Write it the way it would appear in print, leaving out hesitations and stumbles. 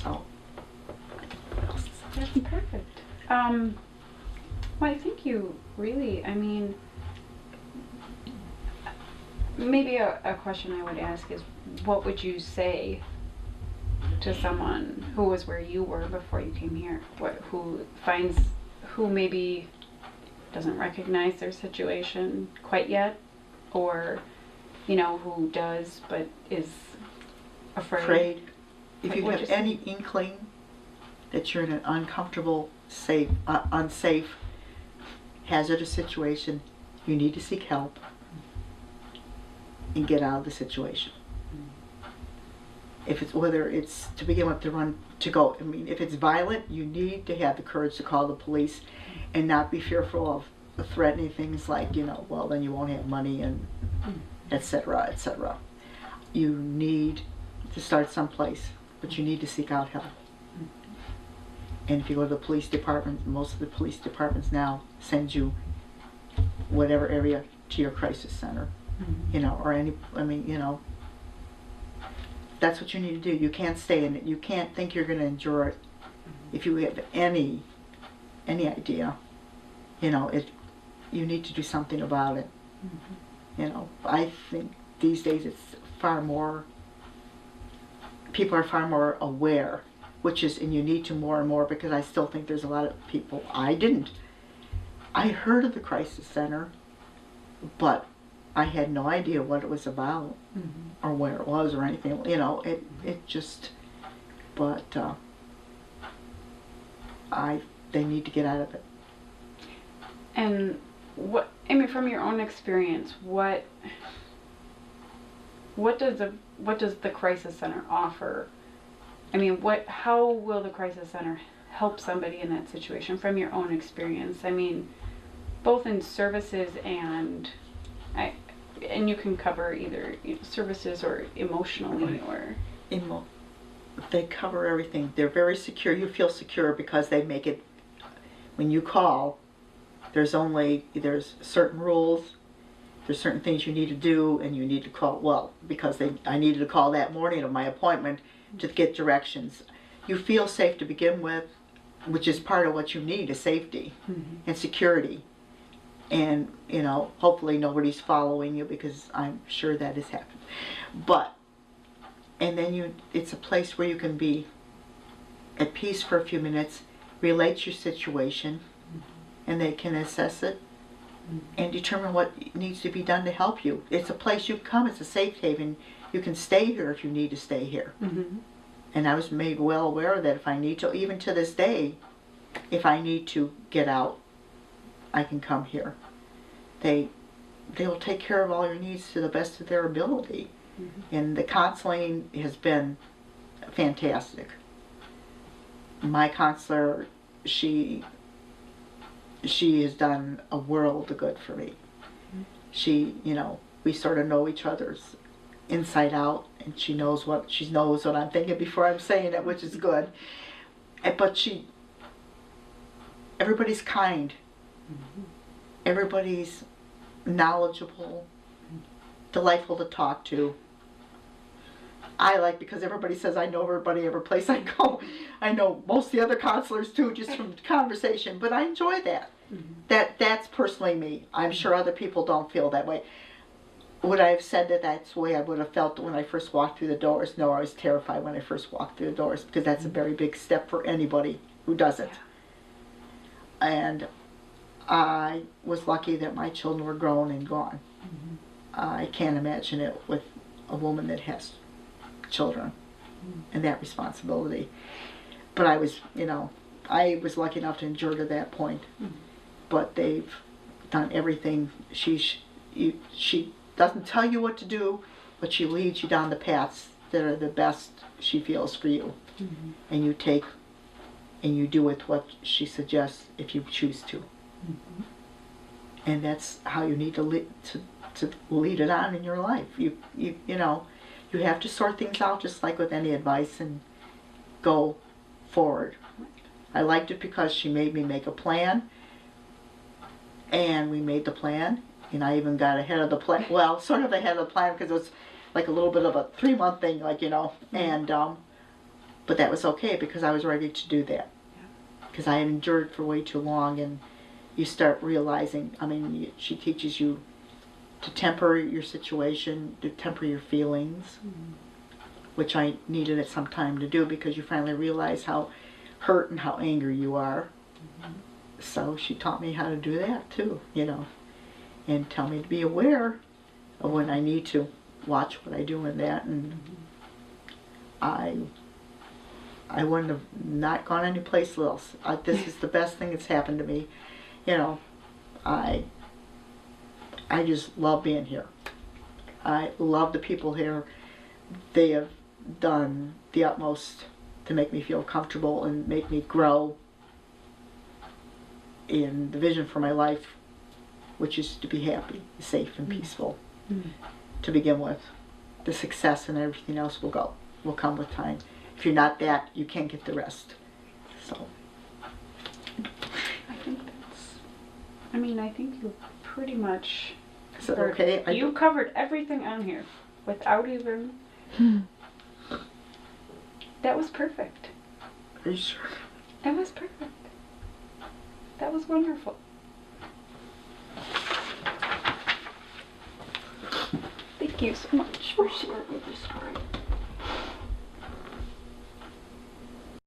So, what else is there? That's perfect. Well, I think you really, I mean, maybe a question I would ask is, what would you say to someone who was where you were before you came here? Who maybe doesn't recognize their situation quite yet, or, who does but is afraid? If you have any inkling that you're in an uncomfortable, unsafe, hazardous situation, you need to seek help and get out of the situation. Whether it's to begin with, if it's violent, you need to have the courage to call the police and not be fearful of threatening things like, well, then you won't have money and etc., etc. You need to start someplace, but you need to seek out help. And if you go to the police department, most of the police departments now send you whatever area to your crisis center, that's what you need to do. You can't stay in it. You can't think you're going to endure it. If you have any idea, you need to do something about it. I think these days people are far more aware, and you need to more and more, because I still think there's a lot of people, I heard of the crisis center, but I had no idea what it was about, or where it was, or anything. They need to get out of it. And from your own experience, what does the crisis center offer? How will the crisis center help somebody in that situation from your own experience? Both in services and you can cover either services or emotionally or... They cover everything. They're very secure. You feel secure because they make it, when you call, there's certain rules, there's certain things you need to do, and you need to call, because I needed to call that morning of my appointment to get directions. You feel safe to begin with, which is part of what you need, is safety and security. And, hopefully nobody's following you, because I'm sure that has happened. And then it's a place where you can be at peace for a few minutes, relate your situation, and they can assess it and determine what needs to be done to help you. It's a place you come, it's a safe haven. You can stay here if you need to stay here. And I was made well aware that if I need to, even to this day, if I need to get out, I can come here. They will take care of all your needs to the best of their ability. And the counseling has been fantastic. My counselor, she has done a world of good for me. We sort of know each other's inside out, and she knows what I'm thinking before I'm saying it, which is good. But everybody's kind. Everybody's knowledgeable, delightful to talk to. Because everybody says I know everybody every place I go. I know most of the other counselors too, just from conversation, but I enjoy that. That's personally me. I'm sure other people don't feel that way. Would I have said that that's the way I would have felt when I first walked through the doors? No, I was terrified when I first walked through the doors, because that's a very big step for anybody who does it. And I was lucky that my children were grown and gone. I can't imagine it with a woman that has children and that responsibility. But I was lucky enough to endure to that point. But they've done everything. She doesn't tell you what to do, but she leads you down the paths that are the best she feels for you. And you take and you do with what she suggests if you choose to. And that's how you need to lead it on in your life. You have to sort things out, just like with any advice, and go forward. I liked it because she made me make a plan, and we made the plan, and I even got ahead of the plan. Well, sort of ahead of the plan, because it was like a little bit of a 3-month thing, and But that was okay because I was ready to do that. Yeah. Because I had endured for way too long, and you start realizing, I mean, she teaches you to temper your situation, to temper your feelings, which I needed at some time to do because you finally realize how hurt and how angry you are. So she taught me how to do that too, you know, and tell me to be aware of when I need to watch what I do in that. And I wouldn't have not gone anyplace else. This is the best thing that's happened to me. You know, I just love being here. I love the people here. They have done the utmost to make me feel comfortable and make me grow in the vision for my life, which is to be happy, safe, and peaceful to begin with. The success and everything else will come with time. If you're not that, you can't get the rest. So I think you pretty much is that okay? You covered everything on here without even that was perfect. Are you sure? That was perfect. That was wonderful. Thank you so much for sharing this story.